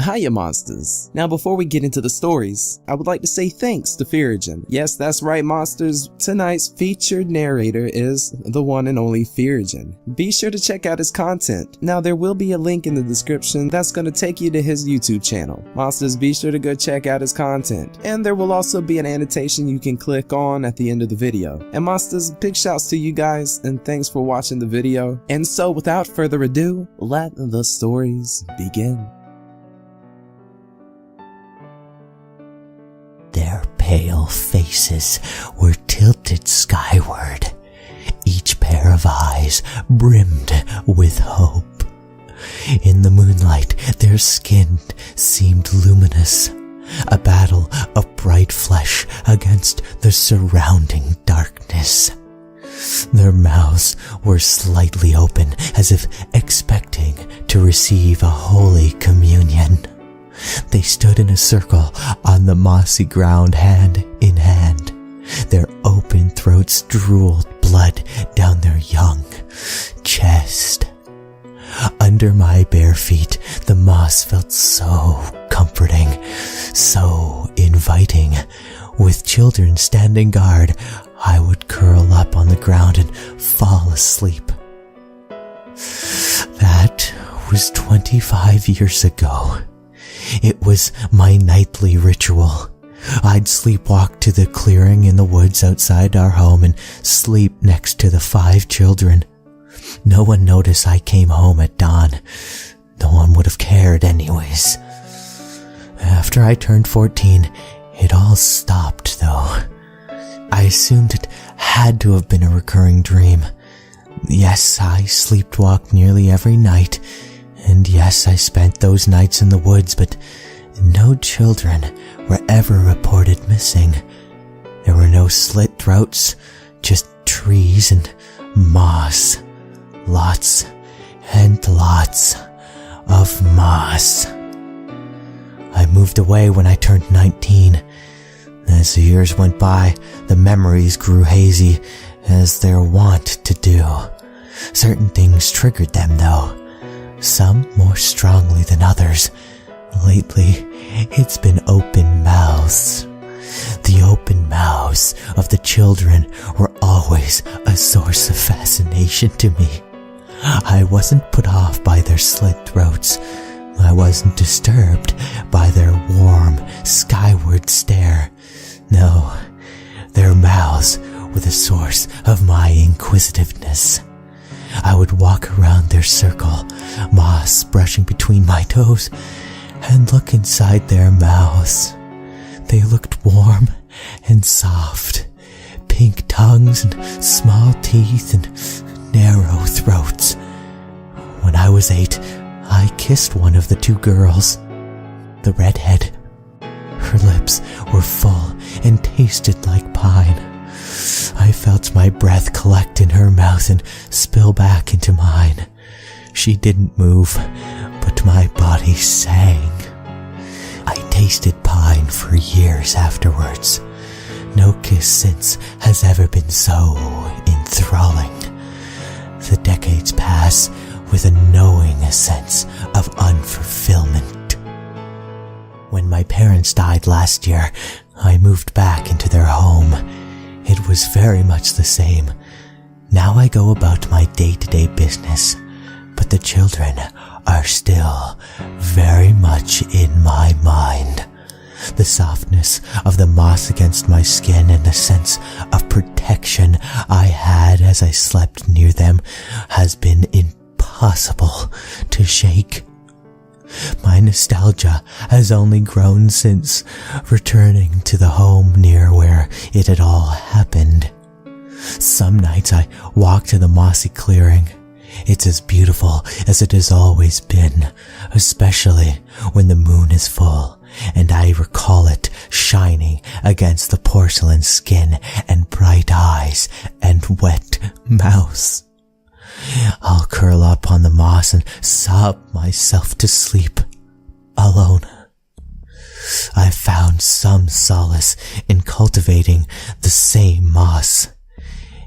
Hiya Monsters! Now before we get into the stories, I would like to say thanks to Fearagen. Yes, that's right Monsters, tonight's featured narrator is the one and only Fearagen. Be sure to check out his content. Now there will be a link in the description that's going to take you to his YouTube channel. Monsters, be sure to go check out his content. And there will also be an annotation you can click on at the end of the video. And Monsters, big shouts to you guys and thanks for watching the video. And so without further ado, let the stories begin. Their pale faces were tilted skyward, each pair of eyes brimmed with hope. In the moonlight, their skin seemed luminous, a battle of bright flesh against the surrounding darkness. Their mouths were slightly open, as if expecting to receive a holy communion. They stood in a circle on the mossy ground, hand in hand. Their open throats drooled blood down their young chest. Under my bare feet, the moss felt so comforting, so inviting. With children standing guard, I would curl up on the ground and fall asleep. That was 25 years ago. It was my nightly ritual. I'd sleepwalk to the clearing in the woods outside our home and sleep next to the 5 children. No one noticed I came home at dawn. No one would have cared anyways. After I turned 14, it all stopped though. I assumed it had to have been a recurring dream. Yes, I sleepwalked nearly every night. And yes, I spent those nights in the woods, but no children were ever reported missing. There were no slit throats, just trees and moss. Lots and lots of moss. I moved away when I turned 19. As the years went by, the memories grew hazy, as they're wont to do. Certain things triggered them though. Some more strongly than others. Lately, it's been open mouths. The open mouths of the children were always a source of fascination to me. I wasn't put off by their slit throats. I wasn't disturbed by their warm, skyward stare. No, their mouths were the source of my inquisitiveness. I would walk around their circle, moss brushing between my toes, and look inside their mouths. They looked warm and soft, pink tongues and small teeth and narrow throats. When I was 8, I kissed one of the 2 girls, the redhead. Her lips were full and tasted like pine. I felt my breath collect in her mouth and spill back into mine. She didn't move, but my body sang. I tasted pine for years afterwards. No kiss since has ever been so enthralling. The decades pass with a knowing sense of unfulfillment. When my parents died last year, I moved back into their home. It was very much the same. Now I go about my day-to-day business, but the children are still very much in my mind. The softness of the moss against my skin and the sense of protection I had as I slept near them has been impossible to shake. My nostalgia has only grown since returning to the home near where it had all happened. Some nights I walk to the mossy clearing. It's as beautiful as it has always been, especially when the moon is full, and I recall it shining against the porcelain skin and bright eyes and wet mouths. I'll curl up on the moss and sob myself to sleep, alone. I've found some solace in cultivating the same moss.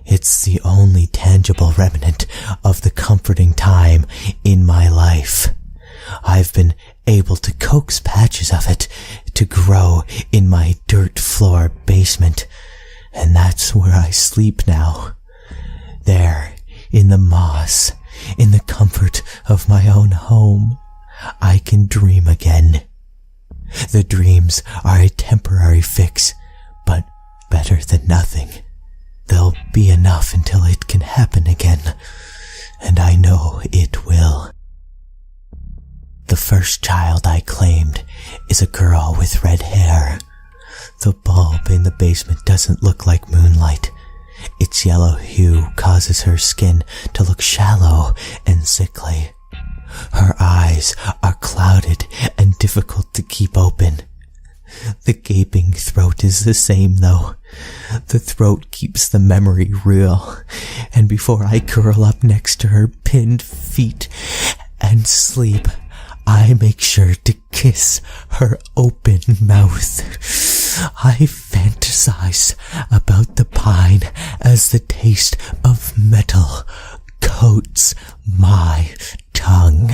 It's the only tangible remnant of the comforting time in my life. I've been even able to coax patches of it to grow in my dirt floor basement. And that's where I sleep now. There, in the moss, in the comfort of my own home, I can dream again. The dreams are a temporary fix, but better than nothing. They'll be enough until it can happen again, and I know it will. The first child I claimed is a girl with red hair. The bulb in the basement doesn't look like moonlight. Its yellow hue causes her skin to look shallow and sickly. Her eyes are clouded and difficult to keep open. The gaping throat is the same, though. The throat keeps the memory real, and before I curl up next to her pinned feet and sleep, I make sure to kiss her open mouth. I fantasize about the pine as the taste of metal coats my tongue.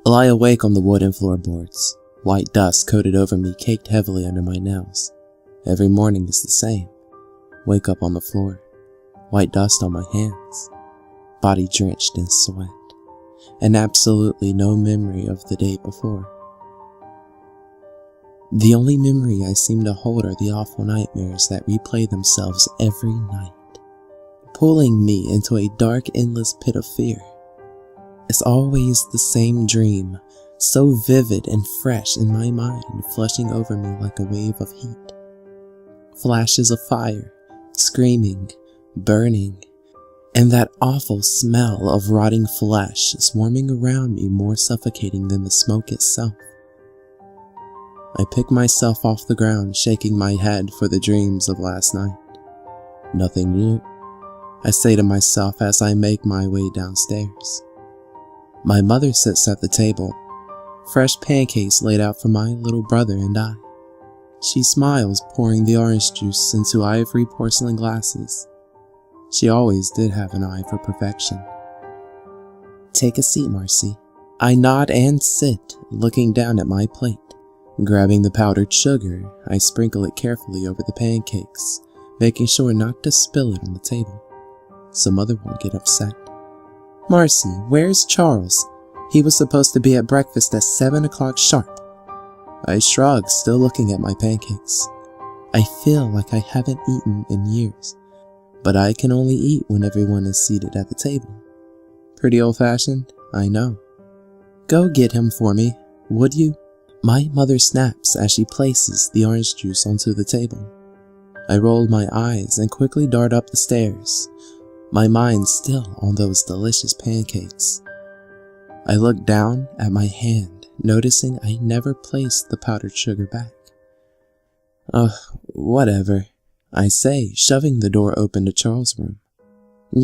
I lie awake on the wooden floorboards. White dust coated over me, caked heavily under my nails. Every morning is the same. Wake up on the floor. White dust on my hands. Body drenched in sweat. And absolutely no memory of the day before. The only memory I seem to hold are the awful nightmares that replay themselves every night, pulling me into a dark, endless pit of fear. It's always the same dream, so vivid and fresh in my mind, flushing over me like a wave of heat. Flashes of fire, screaming, burning, and that awful smell of rotting flesh swarming around me, more suffocating than the smoke itself. I pick myself off the ground, shaking my head for the dreams of last night. Nothing new, I say to myself as I make my way downstairs. My mother sits at the table, fresh pancakes laid out for my little brother and I. She smiles, pouring the orange juice into ivory porcelain glasses. She always did have an eye for perfection. Take a seat, Marcy. I nod and sit, looking down at my plate. Grabbing the powdered sugar, I sprinkle it carefully over the pancakes, making sure not to spill it on the table, so Mother won't get upset. Marcy, where's Charles? He was supposed to be at breakfast at 7 o'clock sharp. I shrug, still looking at my pancakes. I feel like I haven't eaten in years, but I can only eat when everyone is seated at the table. Pretty old-fashioned, I know. Go get him for me, would you? My mother snaps as she places the orange juice onto the table. I roll my eyes and quickly dart up the stairs, my mind still on those delicious pancakes. I look down at my hand, noticing I never placed the powdered sugar back. Whatever, I say, shoving the door open to Charles' room.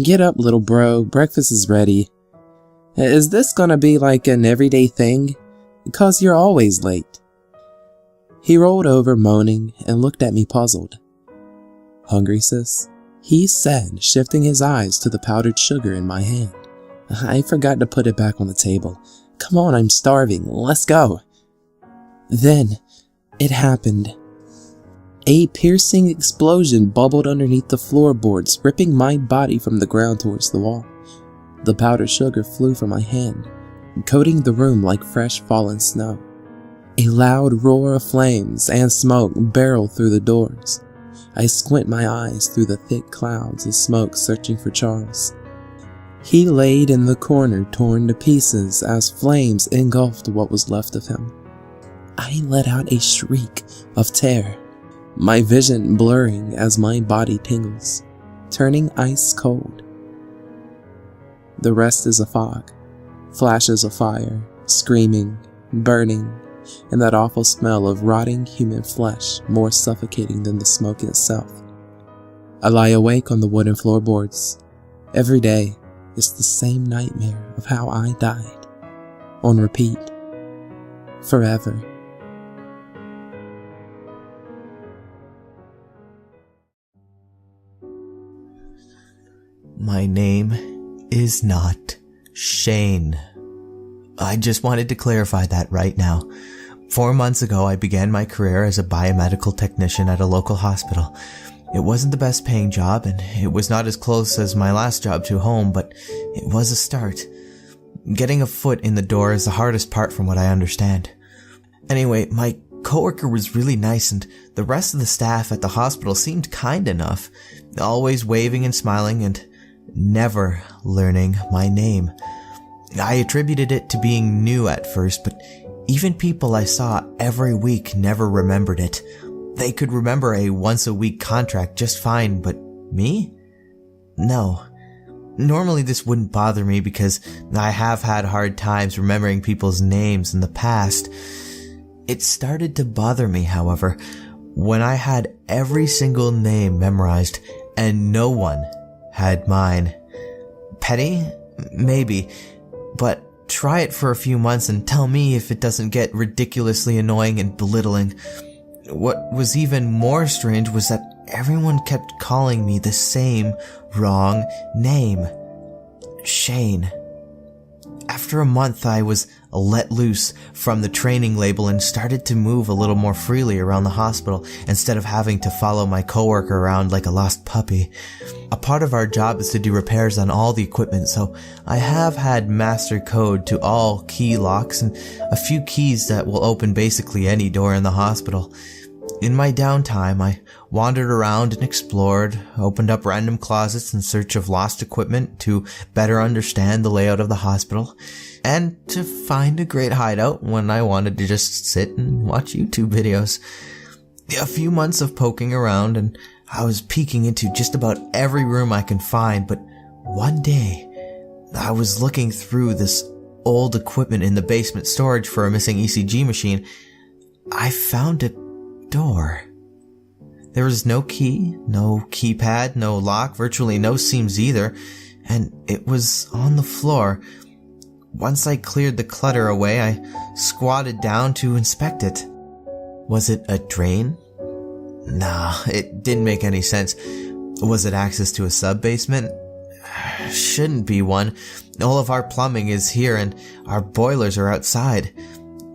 Get up, little bro, breakfast is ready. Is this gonna be like an everyday thing? Because you're always late. He rolled over, moaning, and looked at me puzzled. Hungry, sis? He said, shifting his eyes to the powdered sugar in my hand. I forgot to put it back on the table. Come on, I'm starving. Let's go. Then, it happened. A piercing explosion bubbled underneath the floorboards, ripping my body from the ground towards the wall. The powdered sugar flew from my hand, coating the room like fresh fallen snow. A loud roar of flames and smoke barreled through the doors. I squint my eyes through the thick clouds of smoke, searching for Charles. He laid in the corner, torn to pieces as flames engulfed what was left of him. I let out a shriek of terror, my vision blurring as my body tingles, turning ice cold. The rest is a fog, flashes of fire, screaming, burning, and that awful smell of rotting human flesh, more suffocating than the smoke itself. I lie awake on the wooden floorboards. Every day, it's the same nightmare of how I died, on repeat, forever. My name is not Shane. I just wanted to clarify that right now. 4 months ago, I began my career as a biomedical technician at a local hospital. It wasn't the best paying job, and it was not as close as my last job to home, but it was a start. Getting a foot in the door is the hardest part from what I understand. Anyway, my coworker was really nice, and the rest of the staff at the hospital seemed kind enough, always waving and smiling and never learning my name. I attributed it to being new at first, but even people I saw every week never remembered it. They could remember a once-a-week contract just fine, but me? No. Normally this wouldn't bother me because I have had hard times remembering people's names in the past. It started to bother me, however, when I had every single name memorized and no one had mine. Petty? Maybe. But try it for a few months and tell me if it doesn't get ridiculously annoying and belittling. What was even more strange was that everyone kept calling me the same wrong name. Shane. After a month, I was let loose from the training label and started to move a little more freely around the hospital instead of having to follow my coworker around like a lost puppy. A part of our job is to do repairs on all the equipment, so I have had master code to all key locks and a few keys that will open basically any door in the hospital. In my downtime, I wandered around and explored, opened up random closets in search of lost equipment to better understand the layout of the hospital, and to find a great hideout when I wanted to just sit and watch YouTube videos. A few months of poking around and I was peeking into just about every room I can find, but one day I was looking through this old equipment in the basement storage for a missing ECG machine. I found a door. There was no key, no keypad, no lock, virtually no seams either, and it was on the floor. Once I cleared the clutter away, I squatted down to inspect it. Was it a drain? Nah, it didn't make any sense. Was it access to a sub-basement? Shouldn't be one. All of our plumbing is here and our boilers are outside.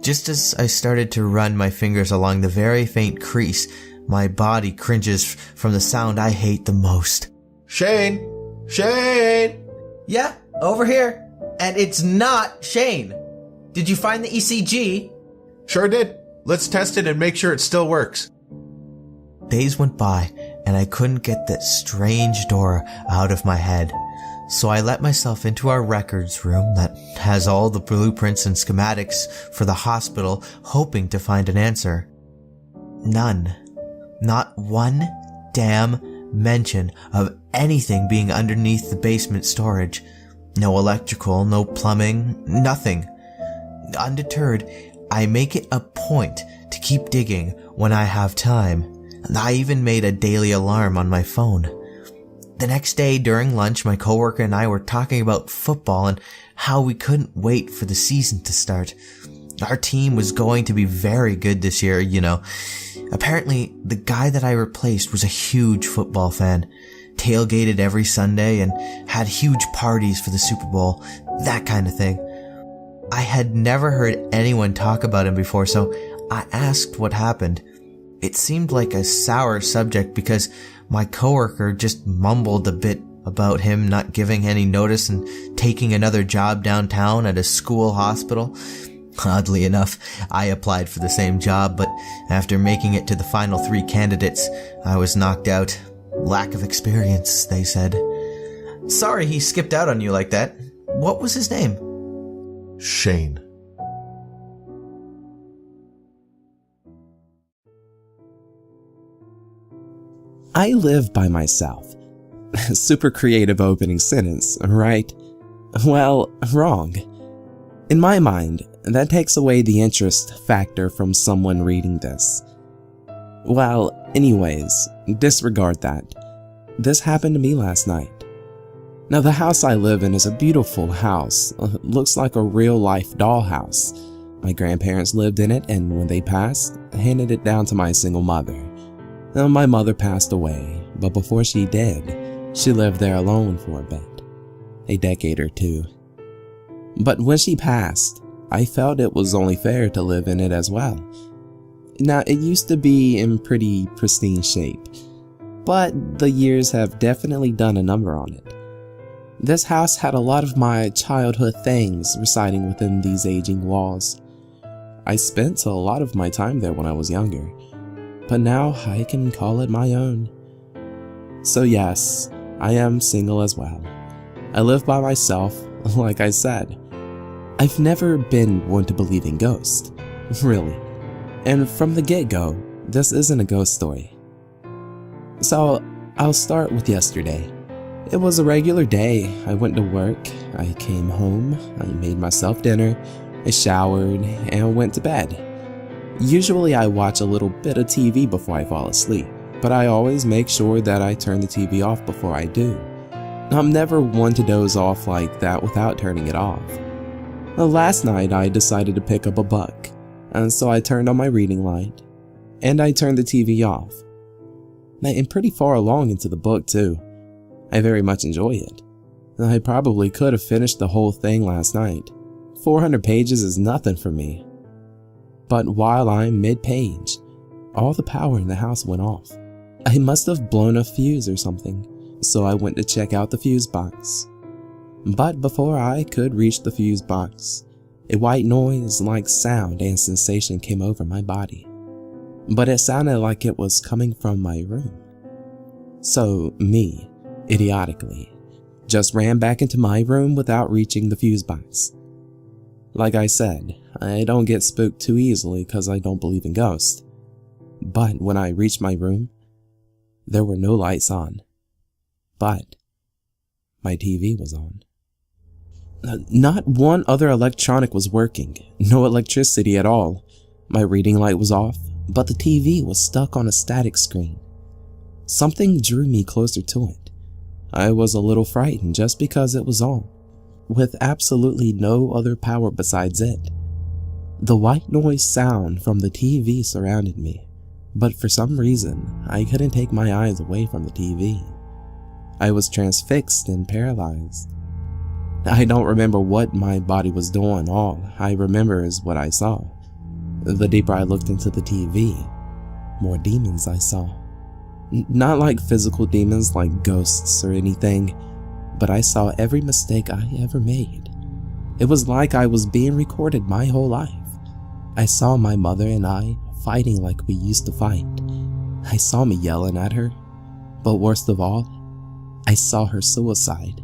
Just as I started to run my fingers along the very faint crease, my body cringes from the sound I hate the most. Shane! Shane! Yeah, over here. And it's not Shane. Did you find the ECG? Sure did. Let's test it and make sure it still works. Days went by, and I couldn't get that strange door out of my head. So I let myself into our records room that has all the blueprints and schematics for the hospital, hoping to find an answer. None. Not one damn mention of anything being underneath the basement storage. No electrical, no plumbing, nothing. Undeterred, I make it a point to keep digging when I have time. I even made a daily alarm on my phone. The next day during lunch, my coworker and I were talking about football and how we couldn't wait for the season to start. Our team was going to be very good this year, you know. Apparently, the guy that I replaced was a huge football fan, tailgated every Sunday and had huge parties for the Super Bowl, that kind of thing. I had never heard anyone talk about him before, so I asked what happened. It seemed like a sour subject because my coworker just mumbled a bit about him not giving any notice and taking another job downtown at a school hospital. Oddly enough, I applied for the same job, but after making it to the final 3 candidates, I was knocked out. Lack of experience, they said. Sorry he skipped out on you like that. What was his name? Shane. I live by myself. Super creative opening sentence, right? Well, wrong. In my mind, that takes away the interest factor from someone reading this. Well, anyways, disregard that. This happened to me last night. Now, the house I live in is a beautiful house. Looks like a real-life dollhouse. My grandparents lived in it, and when they passed, handed it down to my single mother. Now, my mother passed away, but before she did, She lived there alone for a bit, a decade or two. But when she passed, I felt it was only fair to live in it as well. Now, it used to be in pretty pristine shape, but the years have definitely done a number on it. This house had a lot of my childhood things residing within these aging walls. I spent a lot of my time there when I was younger, but now I can call it my own. So yes, I am single as well. I live by myself, like I said. I've never been one to believe in ghosts, really. And from the get-go, this isn't a ghost story. So I'll start with yesterday. It was a regular day. I went to work, I came home, I made myself dinner, I showered, and went to bed. Usually I watch a little bit of TV before I fall asleep, but I always make sure that I turn the TV off before I do. I'm never one to doze off like that without turning it off. Last night I decided to pick up a book, and so I turned on my reading light, and I turned the TV off. I'm pretty far along into the book too. I very much enjoy it. I probably could have finished the whole thing last night. 400 pages is nothing for me. But while I'm mid-page, all the power in the house went off. I must have blown a fuse or something, so I went to check out the fuse box. But before I could reach the fuse box, a white noise-like sound and sensation came over my body. But it sounded like it was coming from my room. So me, idiotically, just ran back into my room without reaching the fuse box. Like I said, I don't get spooked too easily because I don't believe in ghosts. But when I reached my room, there were no lights on. But my TV was on. Not one other electronic was working, no electricity at all. My reading light was off, but the TV was stuck on a static screen. Something drew me closer to it. I was a little frightened just because it was on, with absolutely no other power besides it. The white noise sound from the TV surrounded me, but for some reason, I couldn't take my eyes away from the TV. I was transfixed and paralyzed. I don't remember what my body was doing. All I remember is what I saw. The deeper I looked into the TV, more demons I saw. Not like physical demons like ghosts or anything, but I saw every mistake I ever made. It was like I was being recorded my whole life. I saw my mother and I fighting like we used to fight. I saw me yelling at her, but worst of all, I saw her suicide.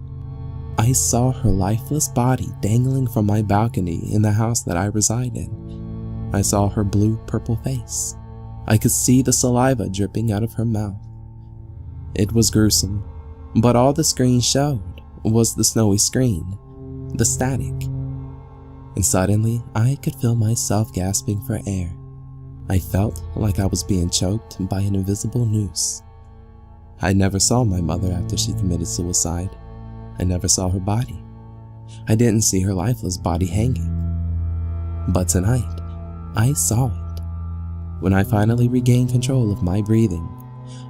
I saw her lifeless body dangling from my balcony in the house that I reside in. I saw her blue-purple face. I could see the saliva dripping out of her mouth. It was gruesome, but all the screen showed was the snowy screen, the static. And suddenly, I could feel myself gasping for air. I felt like I was being choked by an invisible noose. I never saw my mother after she committed suicide. I never saw her body. I didn't see her lifeless body hanging. But tonight, I saw it. When I finally regained control of my breathing,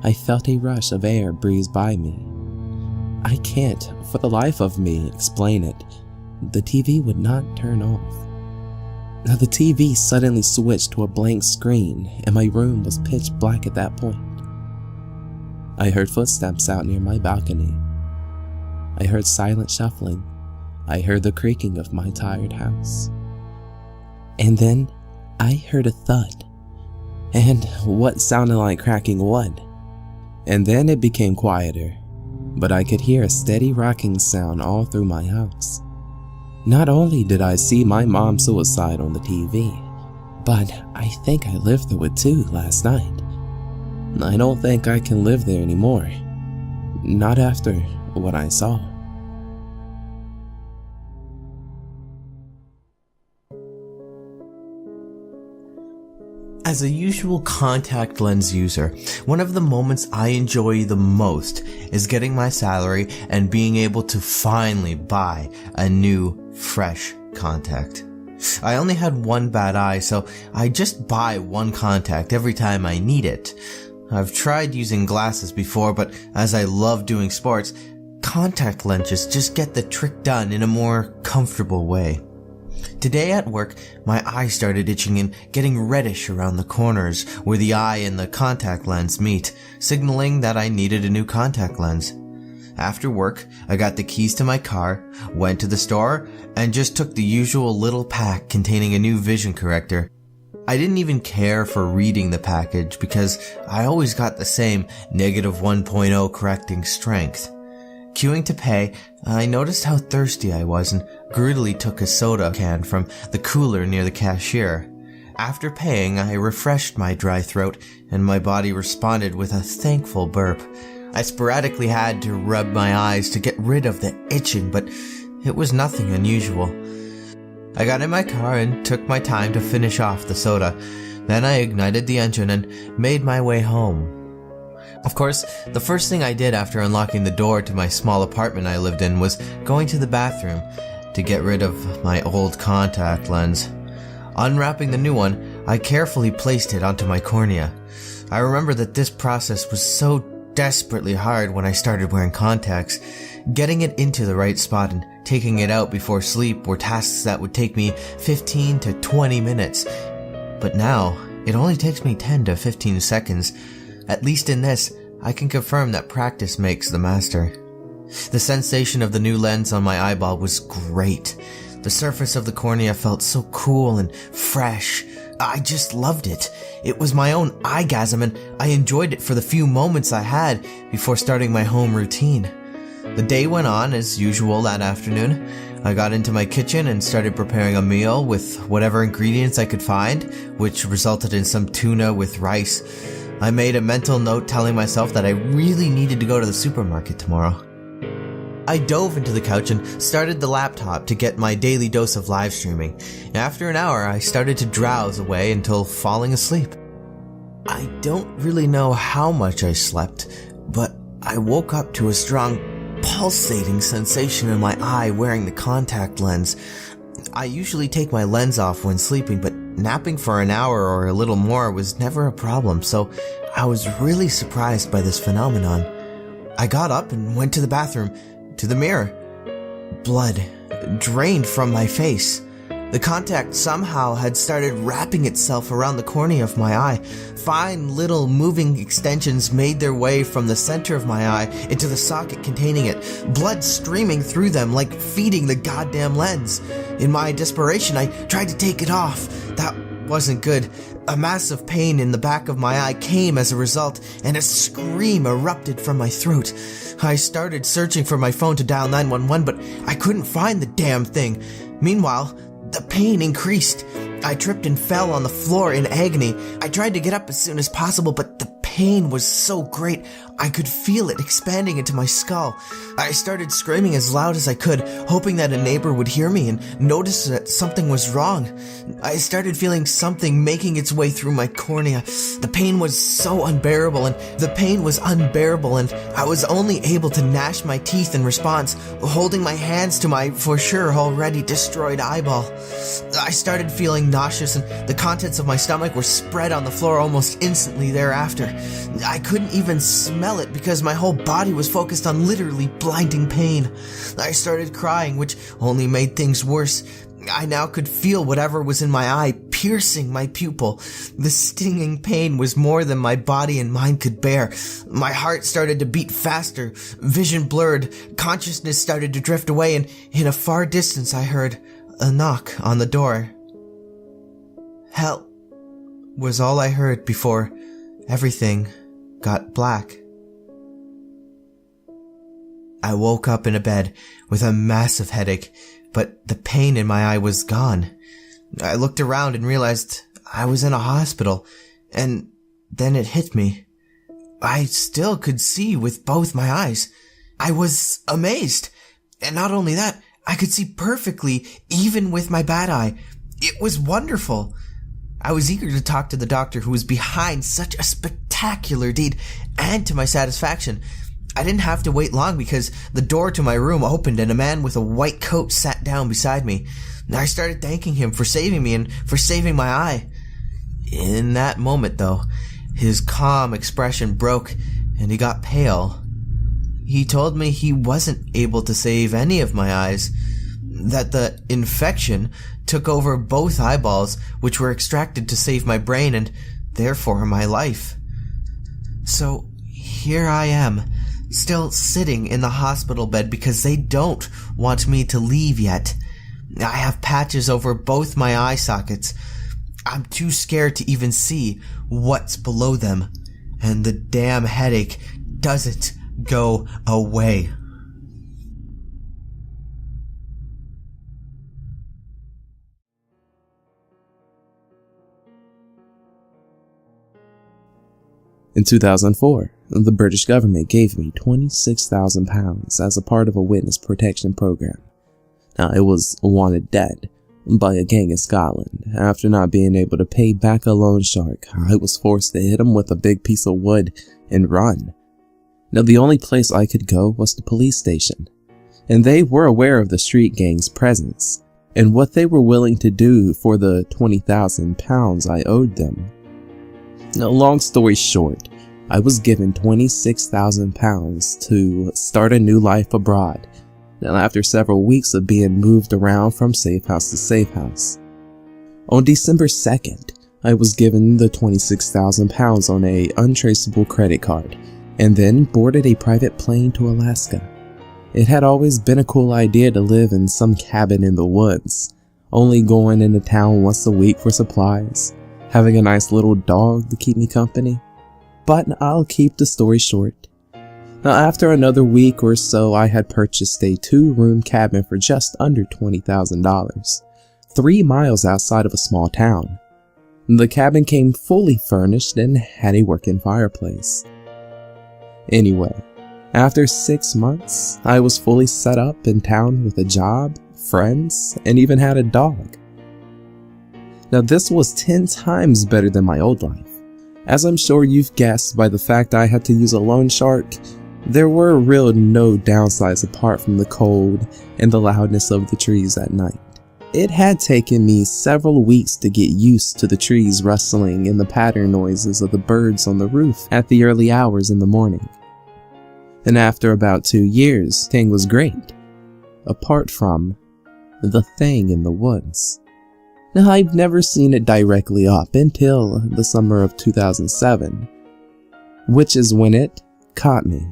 I felt a rush of air breeze by me. I can't, for the life of me, explain it. The TV would not turn off. Now the TV suddenly switched to a blank screen, and my room was pitch black at that point. I heard footsteps out near my balcony. I heard silent shuffling. I heard the creaking of my tired house. And then I heard a thud, and what sounded like cracking wood. And then it became quieter, but I could hear a steady rocking sound all through my house. Not only did I see my mom's suicide on the TV, but I think I lived through it too last night. I don't think I can live there anymore. Not after what I saw. As a usual contact lens user, one of the moments I enjoy the most is getting my salary and being able to finally buy a new, fresh contact. I only had one bad eye, so I just buy one contact every time I need it. I've tried using glasses before, but as I love doing sports, contact lenses just get the trick done in a more comfortable way. Today at work, my eye started itching and getting reddish around the corners where the eye and the contact lens meet, signaling that I needed a new contact lens. After work, I got the keys to my car, went to the store, and just took the usual little pack containing a new vision corrector. I didn't even care for reading the package because I always got the same -1.0 correcting strength. Queuing to pay, I noticed how thirsty I was and greedily took a soda can from the cooler near the cashier. After paying, I refreshed my dry throat and my body responded with a thankful burp. I sporadically had to rub my eyes to get rid of the itching, but it was nothing unusual. I got in my car and took my time to finish off the soda. Then I ignited the engine and made my way home. Of course, the first thing I did after unlocking the door to my small apartment I lived in was going to the bathroom to get rid of my old contact lens. Unwrapping the new one, I carefully placed it onto my cornea. I remember that this process was so desperately hard when I started wearing contacts. Getting it into the right spot and taking it out before sleep were tasks that would take me 15 to 20 minutes. But now, it only takes me 10 to 15 seconds. At least in this, I can confirm that practice makes the master. The sensation of the new lens on my eyeball was great. The surface of the cornea felt so cool and fresh. I just loved it. It was my own eyegasm and I enjoyed it for the few moments I had before starting my home routine. The day went on as usual that afternoon. I got into my kitchen and started preparing a meal with whatever ingredients I could find, which resulted in some tuna with rice. I made a mental note telling myself that I really needed to go to the supermarket tomorrow. I dove into the couch and started the laptop to get my daily dose of live streaming. After an hour, I started to drowse away until falling asleep. I don't really know how much I slept, but I woke up to a strong pulsating sensation in my eye wearing the contact lens. I usually take my lens off when sleeping, but napping for an hour or a little more was never a problem, so I was really surprised by this phenomenon. I got up and went to the bathroom, to the mirror. Blood drained from my face. The contact somehow had started wrapping itself around the cornea of my eye. Fine little moving extensions made their way from the center of my eye into the socket containing it, blood streaming through them like feeding the goddamn lens. In my desperation, I tried to take it off. That wasn't good. A massive pain in the back of my eye came as a result, and a scream erupted from my throat. I started searching for my phone to dial 911, but I couldn't find the damn thing. Meanwhile, the pain increased. I tripped and fell on the floor in agony. I tried to get up as soon as possible, but the pain was so great, I could feel it expanding into my skull. I started screaming as loud as I could, hoping that a neighbor would hear me and notice that something was wrong. I started feeling something making its way through my cornea. The pain was unbearable, and I was only able to gnash my teeth in response, holding my hands to my, for sure, already destroyed eyeball. I started feeling nauseous, and the contents of my stomach were spread on the floor almost instantly thereafter. I couldn't even smell it because my whole body was focused on literally blinding pain. I started crying, which only made things worse. I now could feel whatever was in my eye piercing my pupil. The stinging pain was more than my body and mind could bear. My heart started to beat faster, vision blurred, consciousness started to drift away, and in a far distance I heard a knock on the door. Help was all I heard before everything got black. I woke up in a bed with a massive headache, but the pain in my eye was gone. I looked around and realized I was in a hospital, and then it hit me. I still could see with both my eyes. I was amazed. And not only that, I could see perfectly, even with my bad eye. It was wonderful. I was eager to talk to the doctor who was behind such a spectacular deed, and to my satisfaction, I didn't have to wait long because the door to my room opened and a man with a white coat sat down beside me. I started thanking him for saving me and for saving my eye. In that moment, though, His calm expression broke and he got pale. He told me he wasn't able to save any of my eyes, that the infection took over both eyeballs, which were extracted to save my brain and therefore my life. So here I am, still sitting in the hospital bed because they don't want me to leave yet. I have patches over both my eye sockets. I'm too scared to even see what's below them, and the damn headache doesn't go away. In 2004, the British government gave me £26,000 as a part of a witness protection program. Now, it was wanted dead by a gang in Scotland. After not being able to pay back a loan shark, I was forced to hit him with a big piece of wood and run. Now, the only place I could go was the police station, and they were aware of the street gang's presence and what they were willing to do for the £20,000 I owed them. Now, long story short, I was given £26,000 to start a new life abroad. Now, after several weeks of being moved around from safe house to safe house. On December 2nd, I was given the £26,000 on a untraceable credit card, and then boarded a private plane to Alaska. It had always been a cool idea to live in some cabin in the woods, only going into town once a week for supplies, having a nice little dog to keep me company. But I'll keep the story short. Now, after another week or so, I had purchased a 2-room cabin for just under $20,000, 3 miles outside of a small town. The cabin came fully furnished and had a working fireplace. Anyway, after 6 months, I was fully set up in town with a job, friends, and even had a dog. Now, this was 10 times better than my old life. As I'm sure you've guessed by the fact I had to use a loan shark, there were no downsides apart from the cold and the loudness of the trees at night. It had taken me several weeks to get used to the trees rustling and the pattern noises of the birds on the roof at the early hours in the morning. And after about 2 years, thing was great, apart from the thing in the woods. Now, I've never seen it directly up until the summer of 2007, which is when it caught me.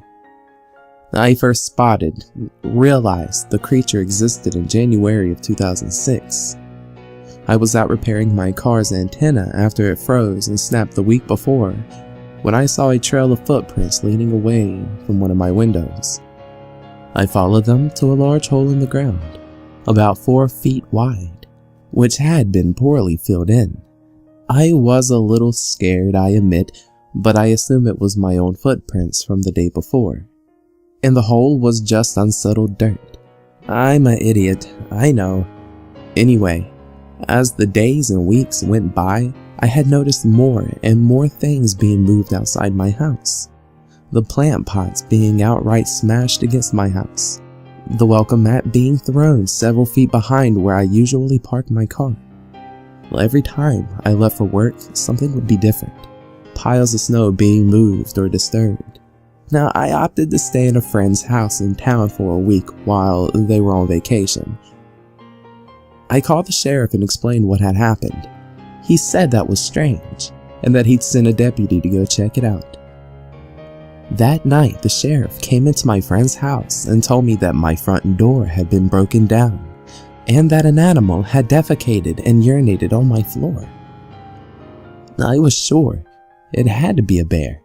I first realized the creature existed in January of 2006. I was out repairing my car's antenna after it froze and snapped the week before, when I saw a trail of footprints leading away from one of my windows. I followed them to a large hole in the ground, about 4 feet wide, which had been poorly filled in. I was a little scared, I admit, but I assume it was my own footprints from the day before. And the hole was just unsettled dirt. I'm an idiot, I know. Anyway, as the days and weeks went by, I had noticed more and more things being moved outside my house. The plant pots being outright smashed against my house. The welcome mat being thrown several feet behind where I usually park my car. Well, every time I left for work, something would be different. Piles of snow being moved or disturbed. Now, I opted to stay in a friend's house in town for a week while they were on vacation. I called the sheriff and explained what had happened. He said that was strange, and that he'd send a deputy to go check it out. That night, the sheriff came into my friend's house and told me that my front door had been broken down, and that an animal had defecated and urinated on my floor. I was sure it had to be a bear.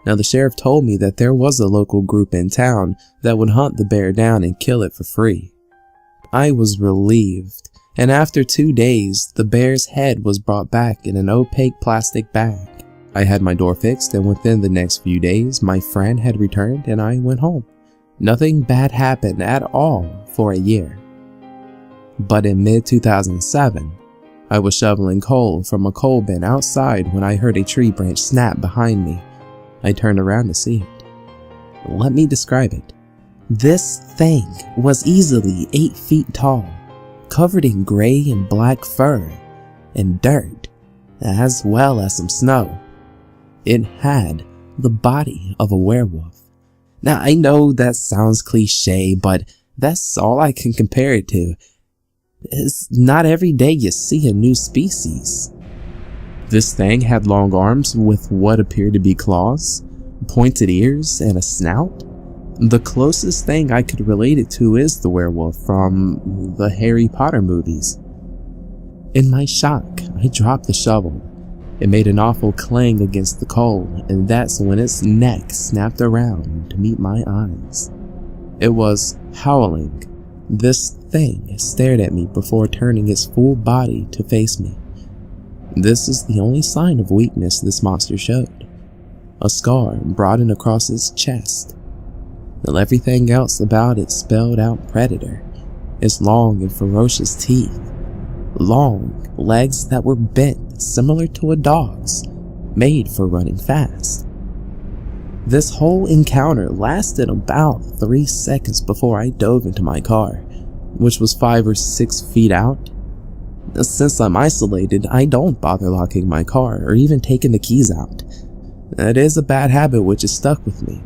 Now, the sheriff told me that there was a local group in town that would hunt the bear down and kill it for free. I was relieved, and after 2 days, the bear's head was brought back in an opaque plastic bag. I had my door fixed, and within the next few days, my friend had returned and I went home. Nothing bad happened at all for a year. But in mid-2007, I was shoveling coal from a coal bin outside when I heard a tree branch snap behind me. I turned around to see it. Let me describe it. This thing was easily 8 feet tall, covered in gray and black fur and dirt, as well as some snow. It had the body of a werewolf. Now, I know that sounds cliche, but that's all I can compare it to. It's not every day you see a new species. This thing had long arms with what appeared to be claws, pointed ears, and a snout. The closest thing I could relate it to is the werewolf from the Harry Potter movies. In my shock, I dropped the shovel. It made an awful clang against the coal, and that's when its neck snapped around to meet my eyes. It was howling. This thing stared at me before turning its full body to face me. This is the only sign of weakness this monster showed. A scar broadened across its chest. While everything else about it spelled out predator. Its long and ferocious teeth. Long legs that were bent similar to a dog's, made for running fast. This whole encounter lasted about 3 seconds before I dove into my car, which was 5 or 6 feet out. Since I'm isolated, I don't bother locking my car or even taking the keys out. It is a bad habit which has stuck with me.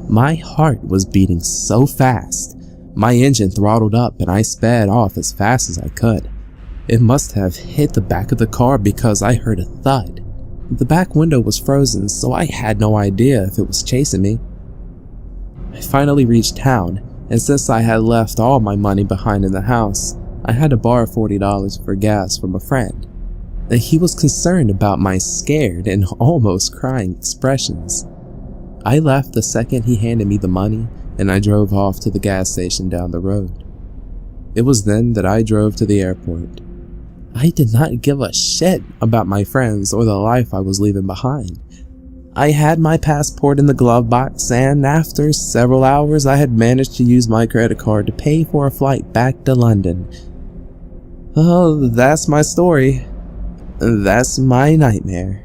My heart was beating so fast, my engine throttled up and I sped off as fast as I could. It must have hit the back of the car because I heard a thud. The back window was frozen, so I had no idea if it was chasing me. I finally reached town, and since I had left all my money behind in the house, I had to borrow $40 for gas from a friend. He was concerned about my scared and almost crying expressions. I left the second he handed me the money, and I drove off to the gas station down the road. It was then that I drove to the airport. I did not give a shit about my friends or the life I was leaving behind. I had my passport in the glove box, and after several hours I had managed to use my credit card to pay for a flight back to London. Oh, that's my story. That's my nightmare.